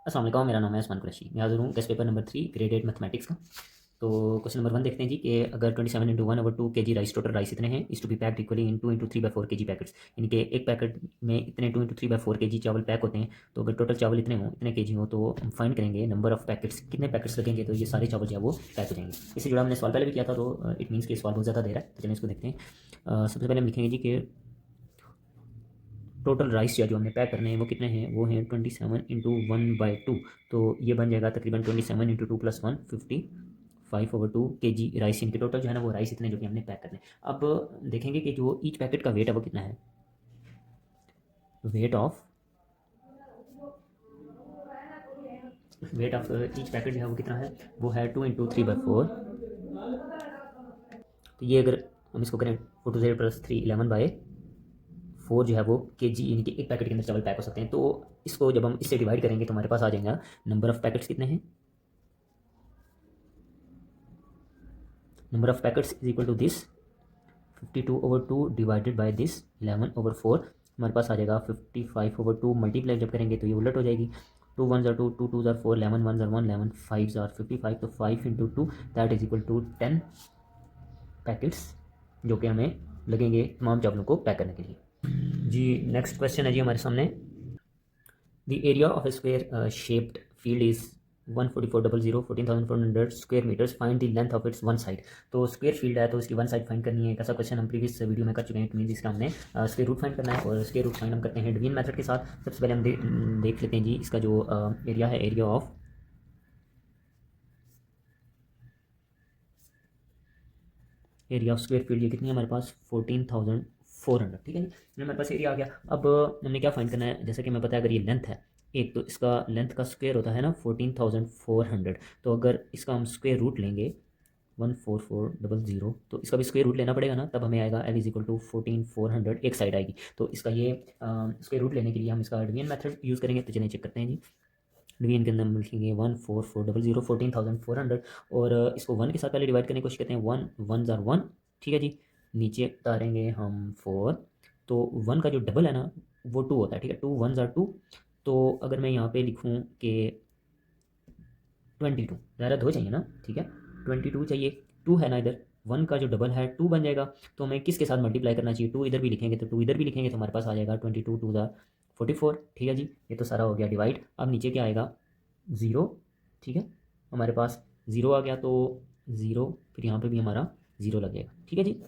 अस्सलाम वालेकुम, मेरा नाम है उस्मान कुरैशी। मैं हाज़िर हूँ test paper number 3 grade 8 mathematics का। तो क्वेश्चन नंबर 1 देखते हैं जी कि अगर 27 into 1/2 kg rice, total rice इतने हैं, is to be packed equally in 2 into 3/4 kg packets. यानी कि एक पैकेट में इतने 2 इंटू 3/4 kg चावल पैक होते हैं। तो अगर टोटल चावल इतने हों, इतने kg हो, तो हम फाइंड करेंगे नंबर ऑफ पैकेट्स, कितने पैकेट्स लगेंगे तो ये सारे चावल जो है वो पैक हो जाएंगे। इससे जुड़ा हमने सवाल पहले भी किया था, तो इट मीन्स कि सवाल बहुत ज़्यादा दे रहा है। तो चलिए इसको देखते हैं। सबसे पहले हम लिखेंगे जी कि टोटल राइस जो हमने पैक करने हैं वो कितने हैं, वो हैं 27 इंटू 1/2। तो ये बन जाएगा तकरीबन 27 इंटू 2 + 1 55/2 kg राइस। इनके टोटल जो है ना वो राइस इतने जो कि हमने पैक करने हैं। अब देखेंगे कि जो ईच पैकेट का वेट है वो कितना है। वेट ऑफ ईच पैकेट जो है वो कितना है, वो है 2 इंटू 3/4। तो ये अगर हम इसको करें 4 to 0 + 3 11/4 जो है वो kg, यानी कि एक पैकेट के अंदर चावल पैक हो सकते हैं। तो इसको जब हम इससे डिवाइड करेंगे तो हमारे पास आ जाएगा नंबर ऑफ पैकेट्स कितने हैं। Number of packets is equal to this 52/2 divided by this 11/4। हमारे पास आ जाएगा 55/2। मल्टीप्लाई जब करेंगे तो ये उलट हो जाएगी। 2 1 2, 2 2 4, 11 1 1, 11 5 55। तो 5 into 2 that is equal to 10 packets जो कि हमें लगेंगे तमाम चावलों को पैक करने के लिए। जी नेक्स्ट क्वेश्चन है जी हमारे सामने। The area of a square shaped field is 144,000 14,400 square meters. Find the length of its one side. तो स्क्वायर फील्ड है तो इसकी वन साइड फाइंड करनी है। एक ऐसा क्वेश्चन हम प्रीवियस वीडियो में कर चुके हैं। इट मीन इसका हमने स्क्वायर रूट फाइंड करना है, और स्क्वायर रूट फाइंड हम करते हैं डिवीजन मेथड के साथ। सबसे पहले हम देख लेते हैं जी इसका जो एरिया है, एरिया ऑफ स्क्वायर फील्ड ये कितनी है हमारे पास 14,400। ठीक है जी, ये हमारे पास एरिया आ गया। अब हमने क्या फाइंड करना है, जैसे कि हमें पता है अगर ये लेंथ है एक, तो इसका लेंथ का स्क्वायर होता है ना 14,400। तो अगर इसका हम स्क्वायर रूट लेंगे 14400, तो इसका भी स्क्वायर रूट लेना पड़ेगा ना, तब हमें आएगा L इज इक्वल टू 14,400 एक साइड आएगी। तो इसका ये स्क्वायर रूट लेने के लिए हम इसका डिवीजन मेथड यूज़ करेंगे। तो चलिए चेक करते हैं जी। डिवीजन के अंदर हम लिखेंगे 14400 14,400, और इसको 1 के साथ पहले डिवाइड करने की कोशिश करते हैं। 1 1 जार 1, ठीक है जी। नीचे उतारेंगे हम 4, तो 1 का जो डबल है ना वो 2 होता है। ठीक है, 2 1 जार 2। तो अगर मैं यहाँ पे लिखूँ कि 22, ज़रा दो चाहिए ना, ठीक है 22 चाहिए। 2 है ना इधर, 1 का जो डबल है 2 बन जाएगा। तो हमें किसके साथ मल्टीप्लाई करना चाहिए, 2 इधर भी लिखेंगे तो 2 इधर भी लिखेंगे, तो हमारे पास आ जाएगा 22 2 ज़ा 44। ठीक है जी, ये तो सारा हो गया डिवाइड। अब नीचे क्या आएगा 0। ठीक है, हमारे पास 0 आ गया, तो 0 फिर यहाँ पे भी हमारा 0 लगेगा। ठीक है जी,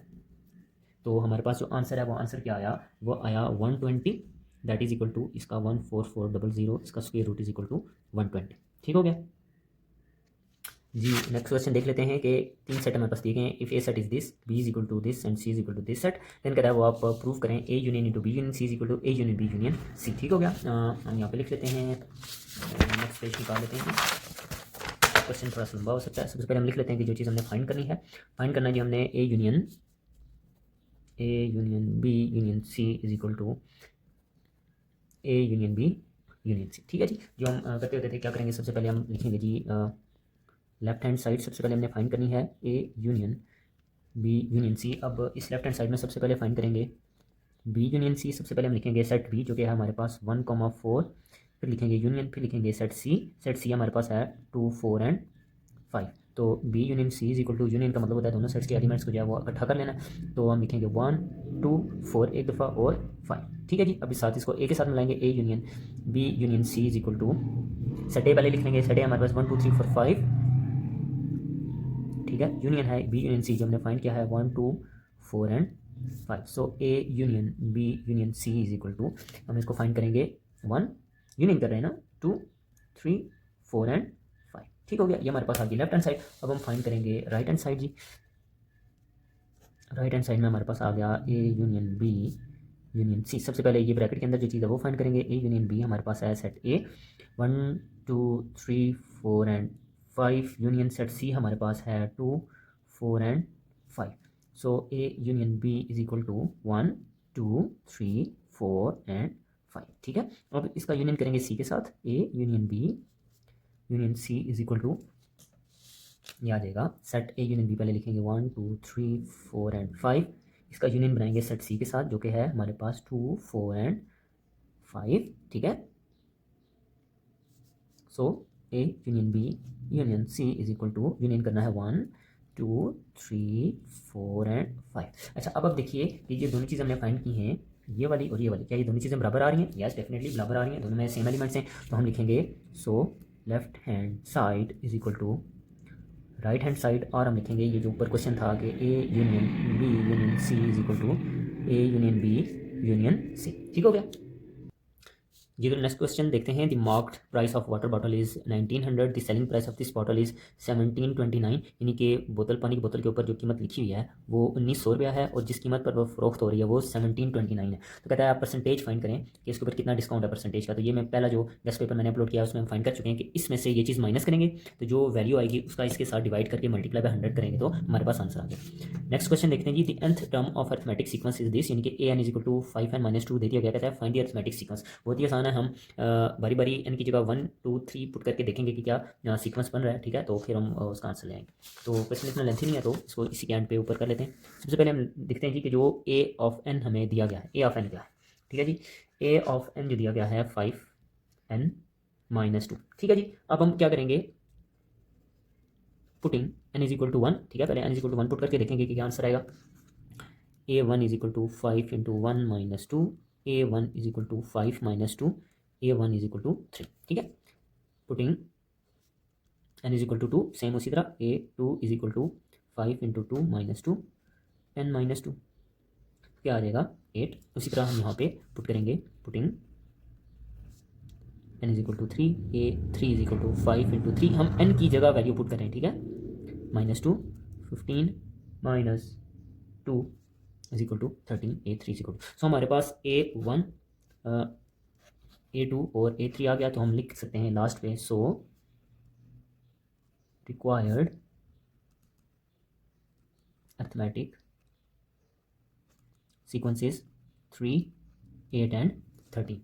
तो हमारे पास जो आंसर है वो आंसर क्या आया, वो आया 120। दैट इज इक्वल टू इसका 14400, इसका square root is equal to 120। ठीक हो गया जी। नेक्स्ट क्वेश्चन देख लेते हैं कि 3 सेट हमारे पास दिए गए हैं। If A set is this, B is equal to this and C is equal to this set, then कहता है वो आप प्रूव करें A union into B union C is equal to A union B union C. ठीक हो गया, हम यहाँ पे लिख लेते हैं। नेक्स्ट पेज निकाल लेते हैं। क्वेश्चन थोड़ा सा लंबा हो सकता है। सबसे पहले हम लिख लेते हैं कि जो चीज़ हमने फाइंड करनी है, फाइंड करना है जी हमने A union B union C is equal to A union B union C. ठीक है जी, जो हम करते होते थे क्या करेंगे, सबसे पहले हम लिखेंगे जी लेफ्ट हैंड साइड सबसे पहले हमने फाइंड करनी है A union B union C. अब इस लेफ्ट हैंड साइड में सबसे पहले फाइंड करेंगे बी यूनियन सी। सबसे पहले हम लिखेंगे सेट बी जो कि है हमारे पास 1,4, फिर लिखेंगे यूनियन, फिर लिखेंगे सेट सी। सेट सी हमारे पास है 2 4 एंड 5। तो B union C is equal to, union का मतलब होता है दोनों सेट्स के एलिमेंट्स को जो है वो इकट्ठा कर लेना। तो हम लिखेंगे 1 2 4 एक दफ़ा और 5। ठीक है जी, अभी साथ इसको ए के साथ मिलाएंगे, A union B union C is equal to set A पहले लिख लेंगे। सेट ए हमारे पास 1 2 3 4 5। ठीक है, यूनियन है बी यूनियन सी जो हमने फाइंड किया है 1 2 4 and 5। So A union B union C is equal to, हम इसको फाइंड करेंगे 1 यूनियन कर रहे हैं ना 2 3 4 एंड 5। ठीक हो गया, ये हमारे पास आ गई लेफ्ट हैंड साइड। अब हम फाइंड करेंगे राइट हैंड साइड जी। राइट हैंड साइड में हमारे पास आ गया A union B union C. सबसे पहले ये ब्रैकेट के अंदर जो चीज़ है वो फाइंड करेंगे। ए यूनियन बी हमारे पास है set A 1 2 3 4 and 5। Union set C हमारे पास है 2 4 and 5। So A union B is equal to 1 2 3 4 and 5। ठीक है, अब इसका यूनियन करेंगे सी के साथ। A union B union C is equal to, ये आ जाएगा सेट ए यूनियन बी पहले लिखेंगे 1 2 3 4 एंड 5। इसका यूनियन बनाएंगे सेट सी के साथ जो कि है हमारे पास 2 4 एंड 5। ठीक है, so A union B union C is equal to, union करना है 1 2 3 4 एंड 5। अच्छा, अब देखिए कि ये दोनों चीज़ें हमने फाइंड की हैं, ये वाली और ये वाली, क्या ये दोनों चीज़ें बराबर आ रही हैं? यस, डेफिनेटली बराबर आ रही हैं, दोनों में सेम एलिमेंट्स हैं। तो हम लिखेंगे so left hand side is equal to right hand side, और हम लिखेंगे ये जो ऊपर क्वेश्चन था कि A union B union C is equal to A union B union C. ठीक हो गया। जी तो नेक्स्ट क्वेश्चन देखते हैं। The marked price of water bottle is 1900, the selling price of this bottle is 1729। यानी कि बोतल, पानी की बोतल के ऊपर जो कीमत लिखी हुई है वो 1900 रुपया है, और जिस कीमत पर वो फरोख्त हो रही है वो 1729 है। तो कहता है आप परसेंटेज फाइंड करें कि इसके ऊपर कितना डिस्काउंट है परसेंटेज का। तो ये मैं पहला जो गेस्ट पेपर मैंने अपलोड किया है उसमें हम फाइंड कर चुके हैं कि इसमें से ये चीज़ माइनस करेंगे तो जो वैल्यू आएगी उसका इसके साथ डिवाइड करके मल्टीप्लाई बाय 100 करेंगे तो हमारे पास आंसर आ गया। नेक्स्ट क्वेश्चन देखते हैं जी। The nth term of arithmetic sequence is this, यानी कि A N is equal to 5n-2 दे दिया गया। कहता है फाइंड द अरिथमेटिक सीक्वेंस। बहुत ही आसान है, हम बारी बारी एन की जगह 1 2 3 पुट करके देखेंगे कि क्या सीक्वेंस बन रहा है। ठीक है, तो फिर हम उसका आंसर ले आएंगे। तो क्वेश्चन इतना लेंथी नहीं है तो इसको इसी के एंड पे ऊपर कर लेते हैं। सबसे पहले हम देखते हैं जी कि जो ए ऑफ एन हमें दिया गया है, ए ऑफ एन क्या है। ठीक है जी, ए ऑफ एन जो दिया गया है 5n-2। ठीक है जी, अब हम क्या करेंगे, putting n is equal to 1। ठीक है, पहले n is equal to 1 put करके देखेंगे कि क्या आंसर आएगा। a1 is equal to 5 into 1 minus 2, a1 is equal to 5 minus 2, a1 is equal to 3। ठीक है, putting n is equal to 2, same उसी तरह a2 is equal to 5 into 2 minus 2 n minus 2, क्या आ जाएगा 8। उसी तरह हम यहाँ पे पुट करेंगे, putting n is equal to 3, a3 is equal to 5 into 3, हम n की जगह वैल्यू पुट करें। ठीक है, minus 2 15 minus 2 is equal to 13, a3 is equal to, so हमारे पास a1 a2 और a3 आ गया। तो हम लिख सकते हैं लास्ट पे, so required arithmetic sequences 3, 8 and 13।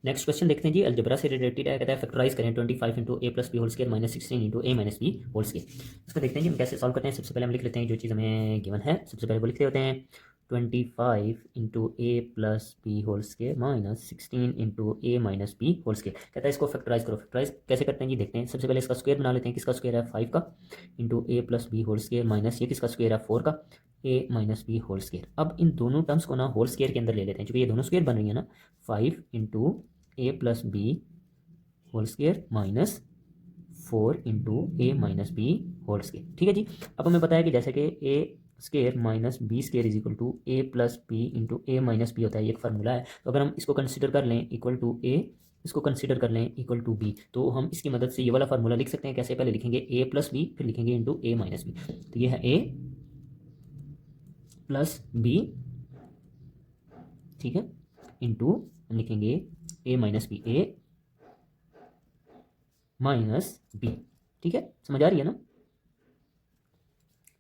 Next question देखते हैं जी, अलजेब्रा से रिलेटेड है। कहता है फैक्टराइज करें 25 into A plus B whole square minus 16 into A minus B whole square. इसको देखते हैं जी हम कैसे सॉल्व करते हैं। सबसे पहले हम लिख लेते हैं जो चीज़ हमें गिवन है, सबसे पहले वो लिखते होते हैं 25 into A plus B whole square minus 16 into A minus B whole square. कहता है इसको फैक्टराइज करो। फैक्टराइज कैसे करते हैं जी, देखते हैं। सबसे पहले इसका स्क्वायर बना लेते हैं। किसका स्क्वायर है 5 का, into A plus B whole square minus ये किसका स्क्वायर है 4 का, A minus B whole square. अब इन दोनों टर्म्स को ना होल स्केयर के अंदर ले लेते हैं, क्योंकि ये दोनों स्क्वायर बन रही है ना। 5 into A plus B whole square minus 4 into A minus B whole square. ठीक है जी, अब हमें बताया कि जैसे कि A square minus B square is equal to A plus B into A minus B होता है, ये एक फार्मूला है। तो अगर हम इसको कंसिडर कर लें इक्वल टू ए, इसको कंसिडर कर लें इक्वल टू बी, तो हम इसकी मदद से ये वाला फार्मूला लिख सकते हैं। कैसे, पहले लिखेंगे ए प्लस बी, फिर लिखेंगे इंटू ए माइनस बी। तो ये है ए प्लस बी, ठीक है, इंटू हम लिखेंगे ए माइनस बी, ए माइनस बी। ठीक है, समझ आ रही है ना।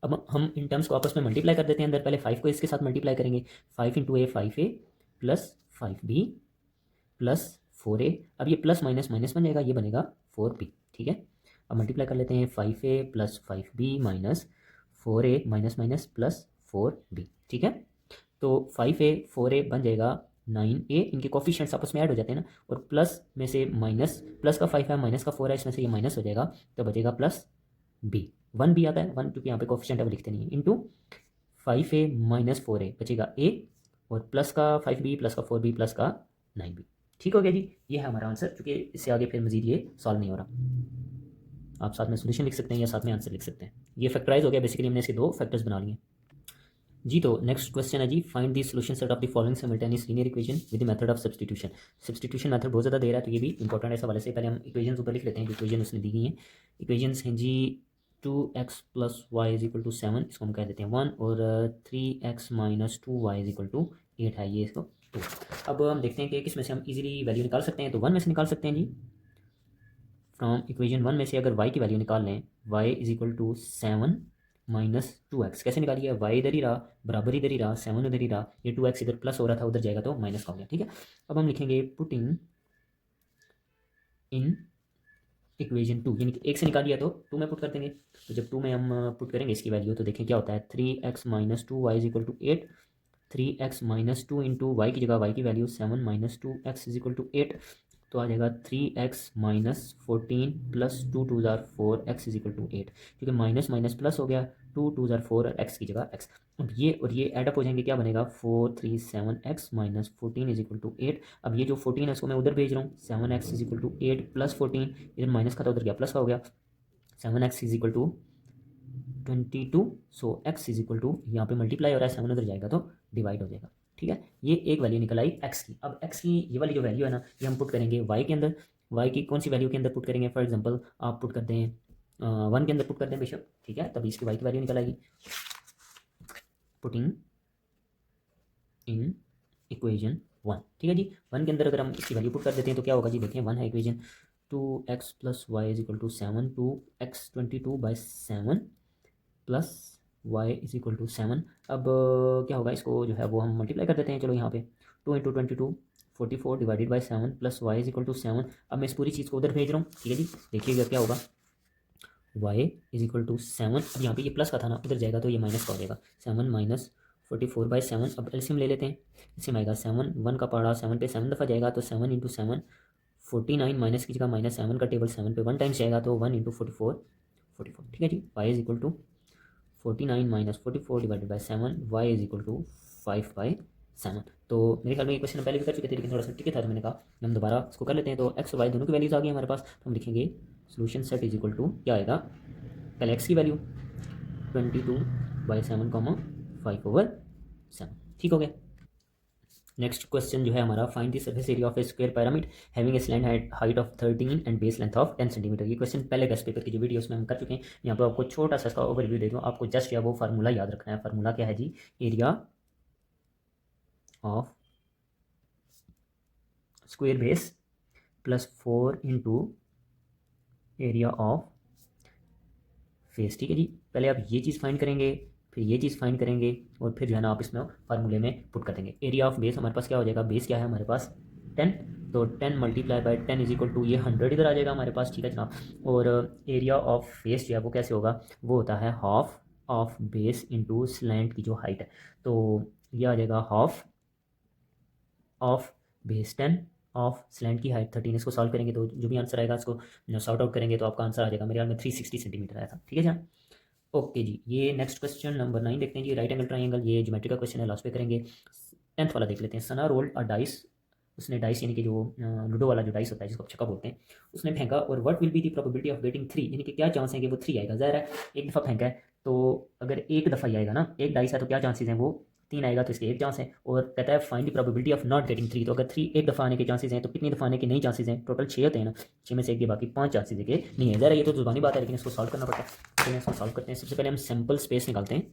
अब हम इन टर्म्स को आपस में मल्टीप्लाई कर देते हैं। अंदर पहले 5 को इसके साथ मल्टीप्लाई करेंगे, 5 इंटू ए 5a plus 5b plus 4a। अब ये प्लस माइनस माइनस बन जाएगा, ये बनेगा 4b। ठीक है, अब मल्टीप्लाई कर लेते हैं 5a plus 5b minus 4a minus minus plus 4b। ठीक है, तो 5a 4a बन जाएगा 9a, इनके कोफिशिएंट्स आपस में ऐड हो जाते हैं ना, और प्लस में से माइनस, प्लस का 5 है माइनस का 4 है, इसमें से ये माइनस हो जाएगा तो बचेगा प्लस b। 1b आता है, 1 क्योंकि यहाँ पे कोफिशिएंट है वो लिखते नहीं है, इंटू 5a माइनस 4a बचेगा a, और प्लस का 5b प्लस का 4b प्लस का 9b। ठीक हो गया जी, ये है हमारा आंसर। चूँकि इससे आगे फिर मजीद ये सॉल्व नहीं हो रहा। आप साथ में सोल्यूशन लिख सकते हैं या साथ में आंसर लिख सकते हैं। ये फैक्टराइज हो गया, बेसिकली हमने इसके दो फैक्टर्स बना लिए जी। तो नेक्स्ट क्वेश्चन है जी, find the solution set of the following simultaneous linear equation with the method of substitution. Substitution method बहुत ज़्यादा दे रहा है तो ये भी इंपॉर्टेंट है इस हवाले से। पहले हम इक्वेशंस ऊपर लिख लेते हैं जो इक्वेशन उसने दी गई हैं। इक्वेशंस हैं जी 2x plus y is equal to 7, इसको हम कह देते हैं 1, और 3x minus 2y is equal to 8 है, ये इसको 2। अब हम देखते हैं कि किस में से हम इजीली वैल्यू निकाल सकते हैं। तो 1 में से निकाल सकते हैं जी, फ्रॉम इक्वेशन 1 में से अगर y की वैल्यू निकाल लें, y is equal to 7 minus 2x। कैसे निकालिए, y इधर ही रहा, बराबर इधर ही रहा, 7 उधर ही रहा, ये 2x इधर प्लस हो रहा था उधर जाएगा तो माइनस का हो गया। ठीक है, अब हम लिखेंगे पुटिंग इन इक्वेशन 2, यानी कि 1 से निकालिए तो 2 में पुट कर देंगे। तो जब 2 में हम पुट करेंगे इसकी वैल्यू तो देखें क्या होता है, 3x minus 2y is equal to 8, 3x minus 2 into y की जगह y की वैल्यू 7 minus 2x is equal to 8, तो आ जाएगा 3x माइनस 14 प्लस 2 2 जार 4 x इज इक्वल टू 8, क्योंकि माइनस माइनस प्लस हो गया, 2 2 जार 4 और x की जगह x। अब ये और ये एडअप हो जाएंगे, क्या बनेगा 437x minus 14 is equal to 8। अब ये जो 14 है इसको मैं उधर भेज रहा हूँ, 7x is equal to 8 plus 14, इधर माइनस का था उधर क्या प्लस का हो गया, 7x is equal to 22। So x is equal to यहाँ पे मल्टीप्लाई हो रहा है, 7 उधर जाएगा तो डिवाइड हो जाएगा। ठीक है, ये एक वैल्यू निकल आई x की। अब x की ये वाली जो वैल्यू है ना, ये हम पुट करेंगे y के अंदर। y की कौन सी वैल्यू के अंदर पुट करेंगे, फॉर एग्जांपल आप पुट करते हैं 1 के अंदर पुट करते हैं बेशक, ठीक है, तभी इसकी y की वैल्यू निकल आएगी। पुटिंग इन इक्वेशन 1, ठीक है जी। 1 के अंदर अगर हम इसकी वैल्यू पुट कर देते हैं तो क्या होगा जी, देखिए 1 है equation, 2x plus y is equal to 7, 2x 22/7 plus y is equal to 7। अब क्या होगा, इसको जो है वो हम मल्टीप्लाई कर देते हैं। चलो यहाँ पे 2 into 22 44 divided by 7 plus y is equal to 7। अब मैं इस पूरी चीज़ को उधर भेज रहा हूँ, ठीक है जी। देखिएगा क्या होगा, y इज इक्वल टू 7। अब यहाँ पे ये प्लस का था ना, उधर जाएगा तो ये माइनस का हो जाएगा, 7 माइनस 44/7। अब एलसीएम ले लेते हैं, एलसीएम आएगा 7, 1 का पढ़ा 7 पे 7 दफ़ा जाएगा तो 7 इंटू 7 49, माइनस की जगह माइनस 7 का टेबल 7 पे 1 टाइम्स जाएगा तो 1 इंटू 44 44, ठीक है जी। y is equal to 49 minus 44 divided by 7, y is equal to 5/7। तो मेरे ख्याल में ये क्वेश्चन पहले भी कर चुके थे लेकिन थोड़ा सा टिके था, तो मैंने कहा हम दोबारा इसको कर लेते हैं। तो x और y दोनों की वैल्यूज आ गई हमारे पास, तो हम लिखेंगे solution set is equal to क्या आएगा, पहले x की वैल्यू 22/7 5/7, ठीक हो गया। नेक्स्ट क्वेश्चन जो है हमारा, find the surface area of A square pyramid having a slant height of 13 and base length of 10 centimetre. ये क्वेश्चन पहले गेस्ट पेपर की जो वीडियोस में हम कर चुके हैं। यहाँ पर आपको छोटा सा इसका ओवरव्यू दे दूँ, आपको जस्ट या वो फार्मूला याद रखना है। फार्मूला क्या है जी, area of square base plus 4 into area of face, ठीक है जी। पहले आप ये चीज़ फाइंड करेंगे, फिर ये चीज़ फाइंड करेंगे और फिर जो है ना आप इसमें फार्मूले में पुट कर देंगे। एरिया ऑफ बेस हमारे पास क्या हो जाएगा, बेस क्या है हमारे पास 10, तो 10 multiply by 10 is equal to ये 100 इधर आ जाएगा हमारे पास, ठीक है जनाब। और एरिया ऑफ फेस जो है वो कैसे होगा, वो होता है half of base into slant की जो हाइट है, तो ये आ जाएगा half of base 10 of slant की हाइट 13। इसको सॉल्व करेंगे तो जो भी आंसर आएगा इसको सॉर्ट आउट करेंगे तो आपका आंसर आ जाएगा मेरे ख्याल में 360 सेंटीमीटर आया था, ठीक है जनाब। ओके जी, ये नेक्स्ट क्वेश्चन नंबर 9 देखते हैं जी, राइट एंगल ट्राइंगल। ये ज्योमेट्री का क्वेश्चन है, लास्ट पे करेंगे। 10th वाला देख लेते हैं। सना रोल्ड अ डाइस, उसने डाइस यानी कि जो लूडो वाला जो डाइस होता है जिसको आप छक्का बोलते हैं, उसने फेंका और what will be the probability of getting 3, यानी कि क्या चांस है कि वो 3 आएगा। ज़ाहिर है एक दफ़ा फेंका है तो अगर एक दफ़ा ही आएगा ना, एक डाइस है तो क्या चांसेस हैं, वो 3 आएगा तो इसके एक चांस है। और कहता है find the probability of not getting 3, तो अगर 3 एक दफ़ा आने के चांसेस हैं तो कितनी दफ़ा आने के नहीं चांसेस हैं, टोटल 6 होते हैं ना, 6 में से एक के बाकी 5 चांसेस है कि नहीं है। ज़रा ये तो जुबानी बात है लेकिन इसको सॉल्व करना पड़ता है, तो इसको सॉल्व करते हैं। सबसे पहले हम सैम्पल स्पेस निकालते हैं।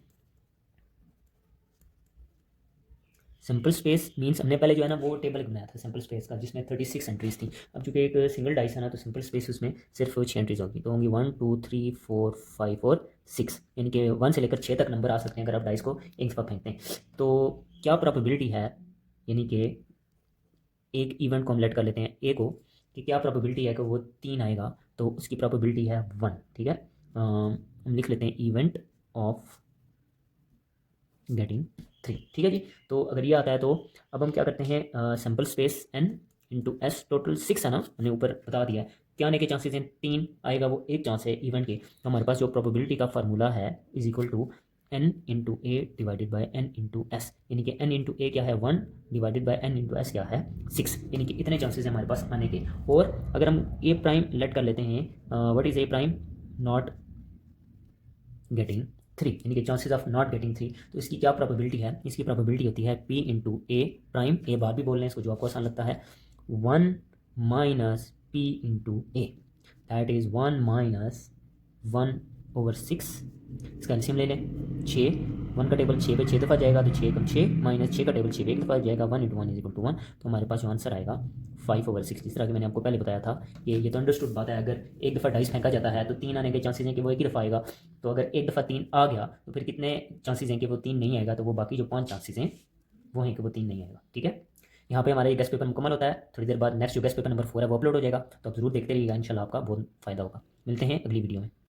सिंपल स्पेस मीन्स हमने पहले जो है ना वो टेबल बनाया था सिंपल स्पेस का जिसमें 36 एंट्रीज थी। अब चूंकि एक सिंगल डाइस है ना तो सिंपल स्पेस उसमें सिर्फ 6 एंट्रीज होगी, तो होंगी 1 2 3 4 5 और 6, यानी कि 1 से लेकर 6 तक नंबर आ सकते हैं अगर आप डाइस को एक दफ़ा फेंकते हैं। तो क्या प्रोबेबिलिटी है, यानी कि एक इवेंट को हम लेट कर लेते हैं ए को, कि क्या प्रोबेबिलिटी है कि वो 3 आएगा, तो उसकी प्रोबेबिलिटी है 1, ठीक है। हम लिख लेते हैं इवेंट ऑफ गेटिंग 3, ठीक है जी। तो अगर ये आता है तो अब हम क्या करते हैं, sample space n into S, total 6 है ना, हमने ऊपर बता दिया है। क्या आने के चांसेस हैं, 3 आएगा, वो एक चांस है इवेंट के। तो हमारे पास जो प्रोबेबिलिटी का फार्मूला है is equal to n into A divided by n into S, यानी कि n इंटू ए क्या है 1 divided by n into S क्या है 6, यानी कि इतने चांसेस हैं हमारे पास आने के। और अगर हम ए प्राइम लेट कर लेते हैं, what is a prime, not getting 3, यानी कि चांसेस ऑफ नॉट गेटिंग 3, तो इसकी क्या प्रोबेबिलिटी है, इसकी प्रोबेबिलिटी होती है p इंटू ए प्राइम, ए बार भी बोल रहे हैं इसको जो आपको आसान लगता है, 1 minus p into A, that is 1 minus 1/6। इसका एलसीएम ले लें, 6, 1 का टेबल 6 पे 6 दफ़ा जाएगा तो 6 कम 6 माइनस 6 का टेबल 6 पे एक दफ़ा जाएगा, 1 इंटू 1 इज इक्वल टू 1, तो हमारे पास जो आंसर आएगा 5/6। जिस तरह कि मैंने आपको पहले बताया था, ये तो अंडरस्टूड बात है। अगर एक दफ़ा डाइस फेंका जाता है तो 3 आने के चांसेस हैं कि वो एक ही दफ़ा आएगा, तो अगर एक दफ़ा 3 आ गया तो फिर कितने चांसेस हैं कि वो 3 नहीं आएगा, तो वो बाकी जो 5 चांसेस हैं वो हैं कि वो 3 नहीं आएगा, ठीक है। यहाँ पे हमारा ये गेस्ट पेपर मुकम्मल होता है। थोड़ी देर बाद नेक्स्ट जो गेस्ट पेपर नंबर 4 है वो अपलोड हो जाएगा, तो आप जरूर देखते रहिएगा, इंशाल्लाह आपका बहुत फ़ायदा होगा। मिलते हैं अगली वीडियो में।